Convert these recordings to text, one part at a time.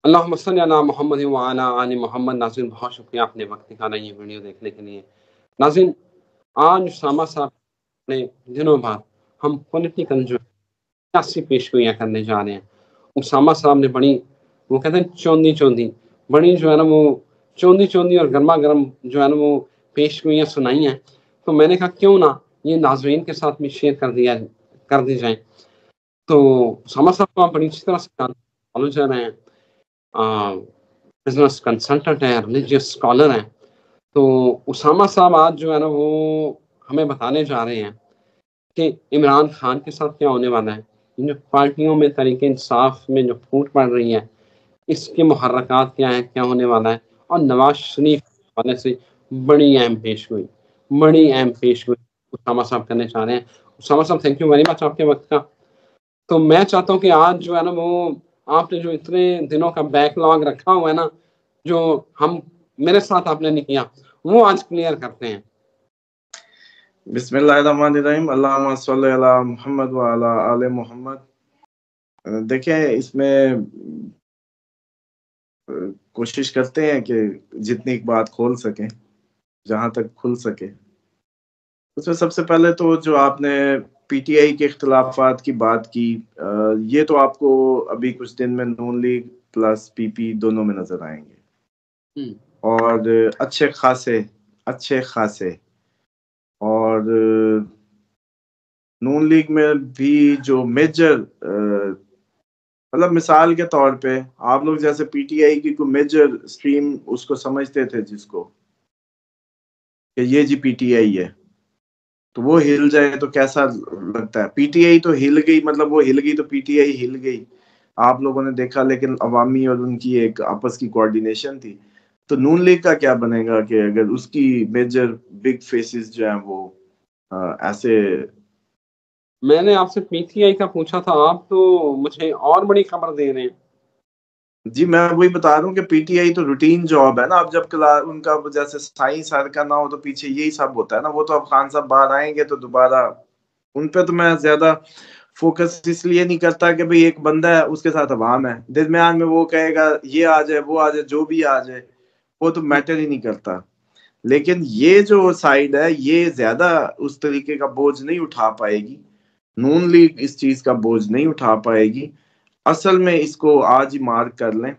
اللہم صلی علی محمد وعلی آل محمد۔ ناظرین بہت شکریہ آپ نے وقت نکالا یہ ویڈیو دیکھنے کے لیے۔ ناظرین آج اسامہ صاحب نے دنوں بعد ہم پولیٹیکل جو سیاسی پیشگوئیاں کرنے جا رہے ہیں۔ اسامہ صاحب نے بڑی وہ کہتے ہیں چوندی بڑی جو ہے نا وہ چوندی اور گرما گرم جو ہے نا وہ پیشگوئیاں سنائی ہیں، تو میں نے کہا کیوں نہ یہ ناظرین کے ساتھ بھی شیئر کر دی جائیں۔ تو اسامہ صاحب کو آپ بڑی اچھی طرح سے نالج ہیں، بزنس کنسلٹنٹ ہیں، ریلیجیس اسکالر ہیں۔ تو اسامہ صاحب آج جو ہے نا وہ ہمیں بتانے جا رہے ہیں کہ عمران خان کے ساتھ کیا ہونے والا ہے، جو پارٹیوں میں تحریک انصاف میں جو پھوٹ پڑ رہی ہے اس کے محرکات کیا ہیں، کیا ہونے والا ہے، اور نواز شریف کے حوالے سے بڑی اہم پیشگوئی اسامہ صاحب کرنے چاہ رہے ہیں۔ اسامہ صاحب تھینک یو ویری مچ آپ کے وقت کا۔ تو میں چاہتا ہوں کہ آج جو ہے نا وہ آپ نے جو اتنے دنوں کا بیک لاگ رکھا ہوا ہے نا، جو ہم میرے ساتھ آپ نے نہیں کیا، وہ آج کلیئر کرتے ہیں۔ بسم اللہ الرحمن الرحیم، اللہم صلی علی محمد وعلی آل محمد۔ دیکھیں اس میں کوشش کرتے ہیں کہ جتنی بات کھول سکیں، جہاں تک کھل سکے۔ اس میں سب سے پہلے تو جو آپ نے پی ٹی آئی کے اختلافات کی بات کی، یہ تو آپ کو ابھی کچھ دن میں نون لیگ پلس پی پی دونوں میں نظر آئیں گے، اور اچھے خاصے اور نون لیگ میں بھی جو میجر مطلب مثال کے طور پہ آپ لوگ جیسے پی ٹی آئی کی کوئی میجر سٹریم اس کو سمجھتے تھے جس کو کہ یہ جی پی ٹی آئی ہے، تو وہ ہل جائے تو کیسا لگتا ہے؟ پی ٹی آئی تو ہل گئی، مطلب وہ ہل گئی تو پی ٹی آئی ہل گئی، آپ لوگوں نے دیکھا، لیکن عوامی اور ان کی ایک آپس کی کوارڈینیشن تھی۔ تو نون لیگ کا کیا بنے گا کہ اگر اس کی میجر بگ فیسز جو ہیں وہ ایسے؟ میں نے آپ سے پی ٹی آئی کا پوچھا تھا، آپ تو مجھے اور بڑی خبر دے رہے ہیں۔ جی میں وہی بتا رہا ہوں کہ پی ٹی آئی تو روٹین جاب ہے نا، اب جب ان کا جیسے سائنس سر کا نہ ہو تو پیچھے یہی سب ہوتا ہے نا۔ وہ تو اب خان صاحب باہر آئیں گے تو دوبارہ ان پہ تو میں زیادہ فوکس اس لیے نہیں کرتا کہ بھئی ایک بندہ ہے اس کے ساتھ عوام ہے، درمیان میں وہ کہے گا یہ آ جائے وہ آ جائے جو بھی آ جائے، وہ تو میٹر ہی نہیں کرتا۔ لیکن یہ جو سائیڈ ہے یہ زیادہ اس طریقے کا بوجھ نہیں اٹھا پائے گی، نون لیگ اس چیز کا بوجھ نہیں اٹھا پائے گی۔ اصل میں اس کو آج ہی مارک کر لیں،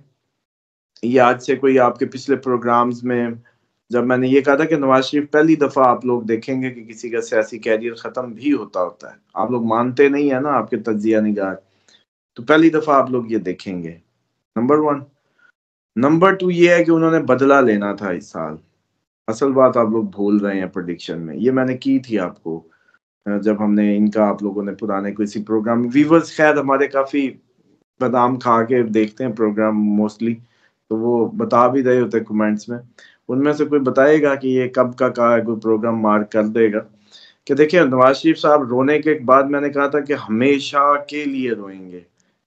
یہ آج سے کوئی آپ کے پچھلے پروگرامز میں جب میں نے یہ کہا تھا کہ نواز شریف پہلی دفعہ آپ لوگ دیکھیں گے کہ کسی کا سیاسی کیریئر ختم بھی ہوتا ہے، آپ لوگ مانتے نہیں ہیں نا آپ کے تجزیہ نگار، تو پہلی دفعہ آپ لوگ یہ دیکھیں گے، نمبر 1۔ نمبر 2 یہ ہے کہ انہوں نے بدلہ لینا تھا اس سال، اصل بات آپ لوگ بھول رہے ہیں پریڈکشن میں، یہ میں نے کی تھی آپ کو جب ہم نے ان کا آپ لوگوں نے پرانے کسی پروگرام، ویورز خیر ہمارے کافی بادام کھا کے دیکھتے ہیں پروگرام موسٹلی، تو وہ بتا بھی رہے ہوتے کمنٹس میں، ان میں سے کوئی بتائے گا کہ یہ کب کا کہا ہے، کوئی پروگرام مارک کر دے گا کہ دیکھیں نواز شریف صاحب رونے کے بعد میں نے کہا تھا کہ ہمیشہ کے لیے روئیں گے،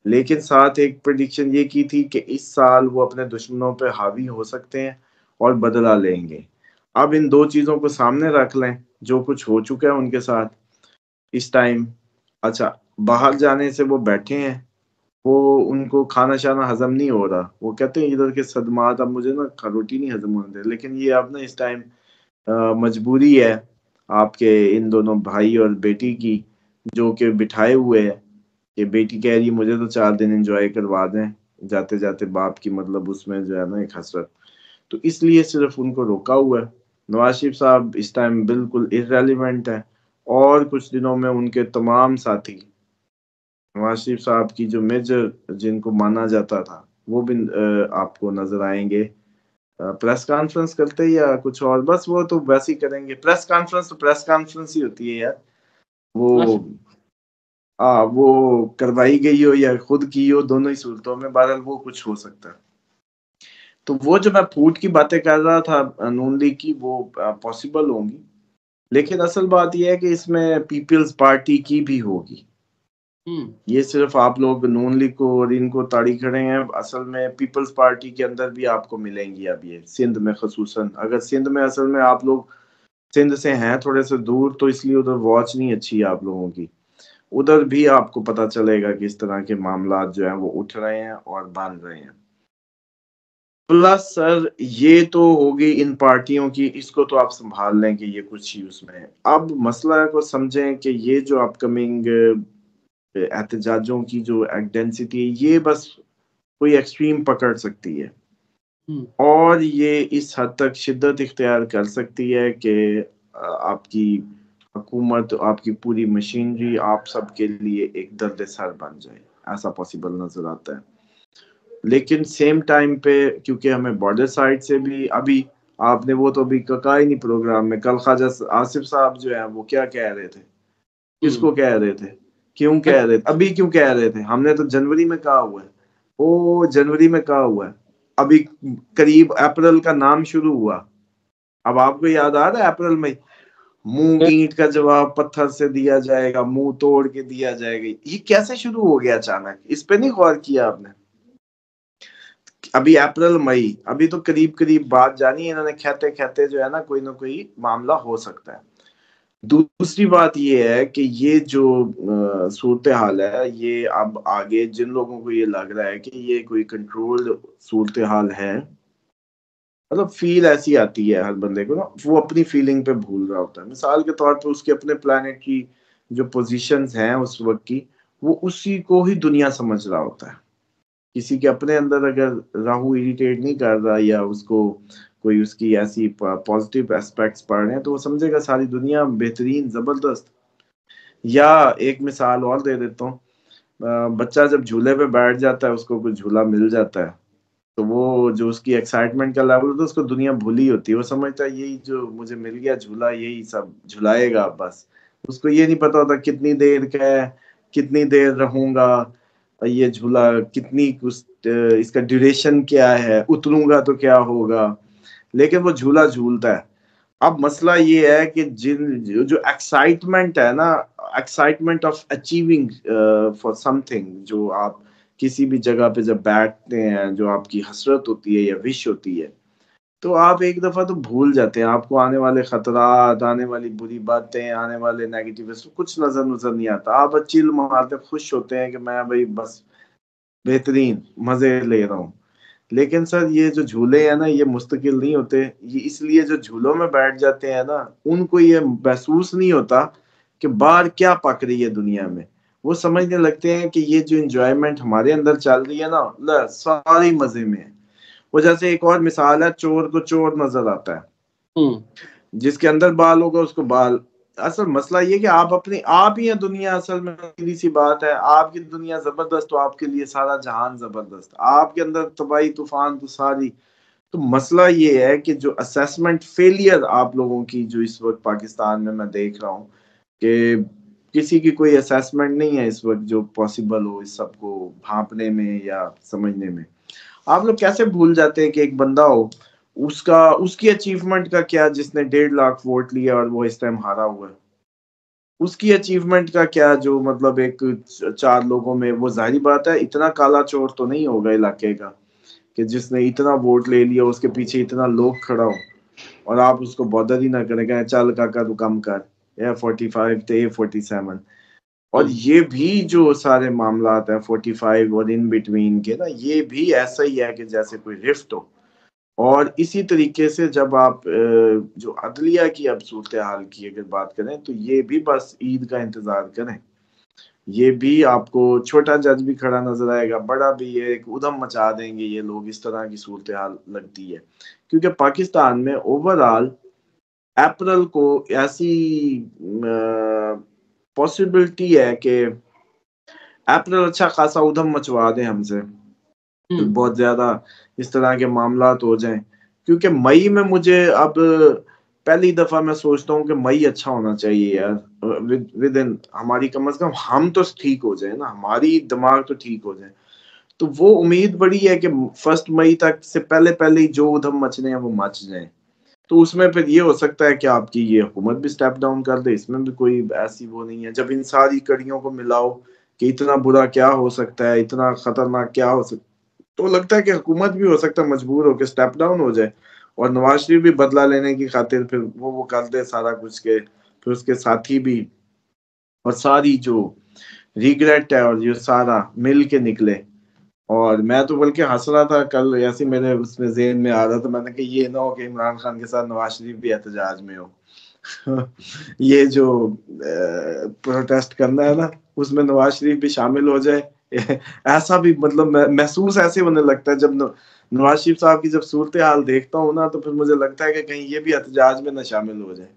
لیکن ساتھ ایک پریڈکشن یہ کی تھی کہ اس سال وہ اپنے دشمنوں پہ حاوی ہو سکتے ہیں اور بدلہ لیں گے۔ اب ان دو چیزوں کو سامنے رکھ لیں، جو کچھ ہو چکا ہے ان کے ساتھ اس ٹائم، اچھا باہر جانے سے وہ بیٹھے ہیں، وہ ان کو کھانا شانا ہضم نہیں ہو رہا، وہ کہتے ہیں ادھر کے صدمات اب مجھے نا روٹی نہیں ہضم ہونے دے، لیکن یہ اب نا اس ٹائم مجبوری ہے آپ کے ان دونوں بھائی اور بیٹی کی، جو کہ بٹھائے ہوئے ہیں کہ بیٹی کہہ رہی مجھے تو 4 دن انجوائے کروا دیں، جاتے جاتے باپ کی مطلب اس میں جو ہے نا ایک حسرت، تو اس لیے صرف ان کو روکا ہوا ہے۔ نواز شریف صاحب اس ٹائم بالکل irrelevant ہے، اور کچھ دنوں میں ان کے تمام ساتھی نواز شریف صاحب کی جو میجر جن کو مانا جاتا تھا وہ بھی آپ کو نظر آئیں گے پریس کانفرنس کرتے یا کچھ اور، بس وہ تو ویسے ہی کریں گے، پریس کانفرنس تو پریس کانفرنس ہی ہوتی ہے یار، وہ کروائی گئی ہو یا خود کی ہو، دونوں ہی صورتوں میں بہرحال وہ کچھ ہو سکتا ہے۔ تو وہ جو میں پھوٹ کی باتیں کر رہا تھا نون لیگ کی، وہ پاسبل ہوں گی، لیکن اصل بات یہ ہے کہ اس میں پیپلز پارٹی کی بھی ہوگی، یہ صرف آپ لوگ نون لیگ کو اور ان کو تاڑی کھڑے ہیں، اصل میں پیپلز پارٹی کے اندر بھی آپ کو ملیں گی اب یہ سندھ میں، خصوصاً اگر سندھ میں اصل میں آپ لوگ سندھ سے ہیں تھوڑے سے دور تو اس لیے ادھر واچ نہیں اچھی ہے آپ لوگوں کی، ادھر بھی آپ کو پتا چلے گا کہ اس طرح کے معاملات جو ہیں وہ اٹھ رہے ہیں اور بن رہے ہیں۔ پلس سر یہ تو ہوگی ان پارٹیوں کی، اس کو تو آپ سنبھال لیں کہ یہ کچھ ہی اس میں ہے۔ اب مسئلہ کو سمجھیں کہ یہ جو اپ کمنگ احتجاجوں کی جو ڈینسٹی ہے، یہ بس کوئی ایکسٹریم پکڑ سکتی ہے، اور یہ اس حد تک شدت اختیار کر سکتی ہے کہ آپ کی حکومت، آپ کی پوری مشینری آپ سب کے لیے ایک درد سر بن جائے، ایسا پاسبل نظر آتا ہے۔ لیکن سیم ٹائم پہ کیونکہ ہمیں بارڈر سائڈ سے بھی، ابھی آپ نے وہ تو ابھی کہا ہی نہیں پروگرام میں، کل خواجہ آصف صاحب جو ہیں وہ کیا کہہ رہے تھے، کس کو کہہ رہے تھے، کیوں کہہ رہے تھے، ابھی کیوں کہہ رہے تھے؟ ہم نے تو جنوری میں کہا ہوا ہے، وہ جنوری میں کہا ہوا ہے، ابھی قریب اپریل کا نام شروع ہوا۔ اب آپ کو یاد آ رہا ہے اپریل میں منہ اینٹ کا جواب پتھر سے دیا جائے گا، منہ توڑ کے دیا جائے گا، یہ کیسے شروع ہو گیا اچانک؟ اس پہ نہیں غور کیا آپ نے؟ ابھی اپریل مئی، ابھی تو قریب بات جانی ہے، انہوں نے کہتے کہتے جو ہے نا کوئی نہ کوئی معاملہ ہو سکتا ہے۔ دوسری بات یہ ہے کہ یہ جو صورتحال ہے، یہ اب آگے جن لوگوں کو یہ لگ رہا ہے کہ یہ کوئی کنٹرول صورتحال ہے، مطلب فیل ایسی آتی ہے ہر بندے کو نا، وہ اپنی فیلنگ پہ بھول رہا ہوتا ہے۔ مثال کے طور پہ اس کے اپنے پلانٹ کی جو پوزیشنز ہیں اس وقت کی، وہ اسی کو ہی دنیا سمجھ رہا ہوتا ہے۔ کسی کے اپنے اندر اگر راہو اریٹیٹ نہیں کر رہا، یا اس کو کوئی اس کی ایسی پازیٹیو اسپیکٹس پڑھ رہے ہیں، تو وہ سمجھے گا ساری دنیا بہترین، زبردست۔ یا ایک مثال اور دے دیتا ہوں، بچہ جب جھولے پہ بیٹھ جاتا ہے، اس کو کوئی جھولا مل جاتا ہے، تو وہ جو اس کی ایکسائٹمنٹ کا لیول ہوتا ہے، اس کو دنیا بھولی ہوتی ہے، وہ سمجھتا ہے یہی جو مجھے مل گیا جھولا، یہی سب جھلائے گا بس۔ اس کو یہ نہیں پتا ہوتا کتنی دیر کا ہے، کتنی دیر رہوں گا یہ جھولا، کتنی اس کا ڈیوریشن کیا ہے، اتروں گا تو کیا ہوگا، لیکن وہ جھولا جھولتا ہے۔ اب مسئلہ یہ ہے کہ جو ایکسائٹمنٹ ہے نا، excitement of achieving for some thing, جو آپ کسی بھی جگہ پہ جب بیٹھتے ہیں، جو آپ کی حسرت ہوتی ہے یا وش ہوتی ہے، تو آپ ایک دفعہ تو بھول جاتے ہیں، آپ کو آنے والے خطرات، آنے والی بری باتیں، آنے والے نیگیٹیو کچھ نظر نہیں آتا، آپ چل مارتے خوش ہوتے ہیں کہ میں بھائی بس بہترین مزے لے رہا ہوں۔ لیکن سر یہ جو جھولے ہیں نا، یہ مستقل نہیں ہوتے، یہ اس لیے جو جھولوں میں بیٹھ جاتے ہیں نا، ان کو یہ محسوس نہیں ہوتا کہ باہر کیا پک رہی ہے دنیا میں۔ وہ سمجھنے لگتے ہیں کہ یہ جو انجوائمنٹ ہمارے اندر چل رہی ہے نا، ساری مزے میں ہے۔ وہ جیسے ایک اور مثال ہے، چور کو چور نظر آتا ہے، جس کے اندر بال ہوگا اس کو بال۔ اصل مسئلہ یہ کہ آپ ہی ہیں دنیا، اصل میں سیدھی سی بات ہے، آپ کی دنیا زبردست تو آپ کے لیے سارا جہان زبردست، آپ کے اندر تباہی طوفان تو ساری۔ تو مسئلہ یہ ہے کہ جو اسیسمنٹ فیلئر آپ لوگوں کی جو اس وقت پاکستان میں دیکھ رہا ہوں، کہ کسی کی کوئی اسیسمنٹ نہیں ہے اس وقت جو پاسبل ہو اس سب کو بھانپنے میں یا سمجھنے میں۔ آپ لوگ کیسے بھول جاتے ہیں کہ ایک بندہ ہو، اس کی اچیومنٹ کا کیا، جس نے 1.5 لاکھ ووٹ لیا اور وہ اس ٹائم ہارا ہوا ہے، اس کی اچیومنٹ کا کیا، جو مطلب ایک 4 لوگوں میں، وہ ظاہری بات ہے اتنا کالا چور تو نہیں ہوگا علاقے کا کہ جس نے اتنا ووٹ لے لیا، اس کے پیچھے اتنا لوگ کھڑا ہو اور آپ اس کو بادر ہی نہ کریں کہ چل کاکا تو کم کر A45 تے A47۔ اور یہ بھی جو سارے معاملات ہیں 45 اور ان بٹوین کے نا، یہ بھی ایسا ہی ہے کہ جیسے کوئی رفٹ ہو۔ اور اسی طریقے سے جب آپ جو عدلیہ کی اب صورتحال کی اگر بات کریں، تو یہ بھی بس عید کا انتظار کریں، یہ بھی آپ کو چھوٹا جج بھی کھڑا نظر آئے گا، بڑا بھی ایک ادھم مچا دیں گے یہ لوگ، اس طرح کی صورتحال لگتی ہے۔ کیونکہ پاکستان میں اوورال اپریل کو ایسی پاسبلٹی ہے کہ اپریل اچھا خاصا ادھم مچوا دیں ہم سے، بہت زیادہ اس طرح کے معاملات ہو جائیں۔ کیونکہ مئی میں مجھے اب پہلی دفعہ میں سوچتا ہوں کہ مئی اچھا ہونا چاہیے یار، ود ان ہماری کم از کم ہم تو ٹھیک ہو جائیں نا، ہماری دماغ تو ٹھیک ہو جائیں۔ تو وہ امید بڑی ہے کہ 1 مئی تک سے پہلے جو ادھم مچنے ہیں وہ مچ جائیں۔ تو اس میں پھر یہ ہو سکتا ہے کہ آپ کی یہ حکومت بھی سٹیپ ڈاؤن کر دے، اس میں بھی کوئی ایسی وہ نہیں ہے۔ جب ان ساری کڑیوں کو ملاؤ کہ اتنا برا کیا ہو سکتا ہے، اتنا خطرناک کیا ہو سکتا ہے، تو لگتا ہے کہ حکومت بھی ہو سکتا ہے مجبور ہو کے سٹیپ ڈاؤن ہو جائے، اور نواز شریف بھی بدلہ لینے کی خاطر پھر وہ کر دے سارا کچھ، کے پھر اس کے ساتھی بھی، اور ساری جو ریگریٹ ہے اور یہ سارا مل کے نکلے۔ اور میں تو بلکہ ہنس رہا تھا کل، ایسے میرے اس میں ذہن میں آ رہا تھا، میں نے کہ یہ نہ ہو کہ عمران خان کے ساتھ نواز شریف بھی احتجاج میں ہو یہ جو پروٹیسٹ کرنا ہے نا اس میں نواز شریف بھی شامل ہو جائے ایسا بھی مطلب محسوس ایسے ہونے لگتا ہے جب نواز شریف صاحب کی جب صورتحال دیکھتا ہوں نا تو پھر مجھے لگتا ہے کہ کہیں یہ بھی احتجاج میں نہ شامل ہو جائے.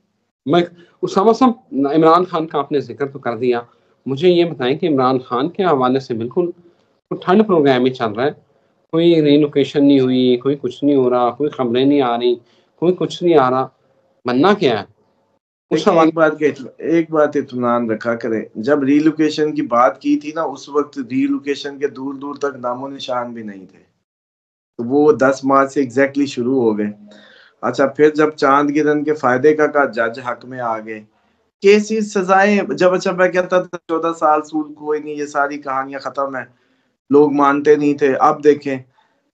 میں اسامہ صاحب عمران خان کا آپ نے ذکر تو کر دیا، مجھے یہ بتائیں کہ عمران خان کے حوالے سے بالکل ٹھنڈ پروگرام ہی چل رہا ہے، کوئی ریلوکیشن نہیں ہوئی، کوئی کچھ نہیں ہو رہا، کوئی خبریں نہیں آ رہی، کوئی کچھ نہیں آ رہا، بننا کیا ہے اس دیکھیں حوالے؟ ایک بات اطمینان رکھا کرے، جب ریلوکیشن کی بات کی تھی نا اس وقت ریلوکیشن کے دور دور تک نام و نشان بھی نہیں تھے، تو وہ 10 مارچ سے ایگزیکٹلی شروع ہو گئے. اچھا پھر جب چاند گرہن کے فائدے کا جج حق میں آ گئے، کیسز سزائیں جب، اچھا میں کہتا تھا 14 سال سود کوئی نہیں، یہ ساری کہانیاں ختم ہیں، لوگ مانتے نہیں تھے، اب دیکھیں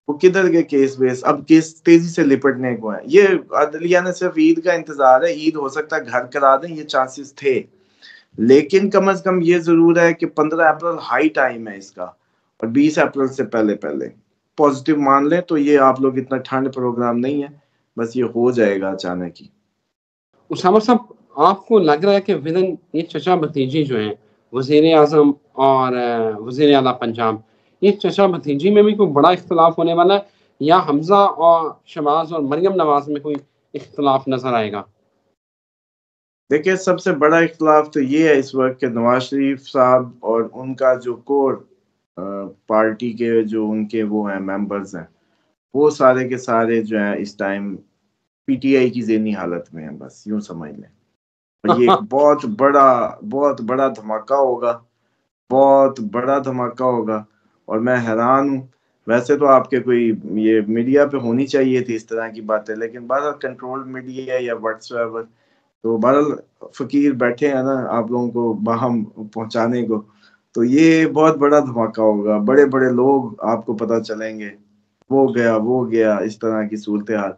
وہ کدھر کے کیس بیس، اب کیس تیزی سے لپٹنے کو ہے. یہ عدلیہ نے صرف عید کا انتظار ہے، عید ہو سکتا ہے گھر کرا دیں، یہ چانسز تھے، لیکن کم از کم یہ ضرور ہے کہ 15 اپریل ہائی ٹائم ہے اس کا، اور 20 اپریل سے پہلے پازیٹیو مان لیں تو یہ آپ لوگ اتنا ٹھنڈ پروگرام نہیں ہے، بس یہ ہو جائے گا اچانک ہی. اسامہ صاحب آپ کو لگ رہا ہے کہ ودن یہ چچا بھتیجی جو ہیں وزیر اعظم اور وزیر اعلیٰ پنجاب، یہ چچا بھتیجی میں بھی کوئی بڑا اختلاف ہونے والا ہے، یا حمزہ اور شہباز اور مریم نواز میں کوئی اختلاف نظر آئے گا؟ دیکھیں سب سے بڑا اختلاف تو یہ ہے اس وقت کہ نواز شریف صاحب اور ان کا جو کور پارٹی کے جو ان کے وہ ہیں ممبرز ہیں، وہ سارے کے سارے جو ہیں اس ٹائم پی ٹی آئی کی ذہنی حالت میں ہیں، بس یوں سمجھ لیں. اور یہ ایک بہت بڑا دھماکہ ہوگا، بہت بڑا دھماکہ ہوگا. اور میں حیران ہوں، ویسے تو آپ کے کوئی یہ میڈیا پہ ہونی چاہیے تھی اس طرح کی باتیں، لیکن بہرحال کنٹرول میڈیا یا واٹس ایور، تو بہرحال فقیر بیٹھے ہیں نا آپ لوگوں کو باہم پہنچانے کو، تو یہ بہت بڑا دھماکہ ہوگا، بڑے بڑے لوگ آپ کو پتہ چلیں گے، وہ گیا اس طرح کی صورتحال.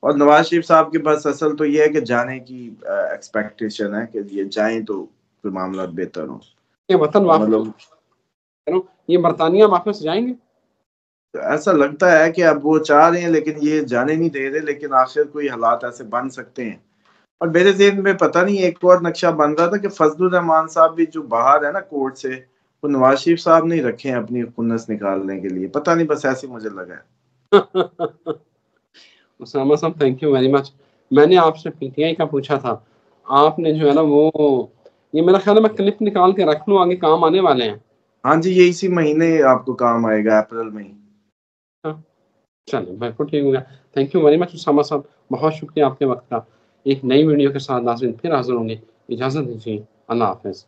اور نواز شریف صاحب کے پاس اصل تو یہ ہے کہ جانے کی ایکسپیکٹیشن ہے کہ یہ جائیں تو پھر معاملات بہتر ہوں. یہ وطن مطلب واپس، یہ برطانیہ واپس جائیں گے؟ ایسا لگتا ہے کہ اب وہ چاہ رہے ہیں لیکن یہ جانے نہیں دے رہے، لیکن آخر کوئی حالات ایسے بن سکتے ہیں. اور میرے ذہن میں پتہ نہیں ایک اور نقشہ بن رہا تھا کہ فضل الرحمان صاحب بھی جو باہر ہے نا کورٹ سے، وہ نواز شریف صاحب نہیں رکھے ہیں اپنی خنث نکالنے کے لیے، پتہ نہیں بس ایسے مجھے لگا ہے. اسامہ صاحب تھینک یو ویری مچ. میں نے آپ سے پی ٹی آئی کا پوچھا تھا، آپ نے جو ہے نا وہ، یہ میرا خیال ہے میں کلپ نکال کے رکھ لوں، آگے کام آنے والے ہیں. ہاں جی یہ اسی مہینے آپ کو کام آئے گا، اپریل میں ہی. چلیں بالکل ٹھیک ہو گیا. Thank you very much Osama صاحب، بہت شکریہ آپ کے وقت کا. ایک نئی ویڈیو کے ساتھ ناظرین پھر حاضر ہوں گے، اجازت دیجیے، اللہ حافظ.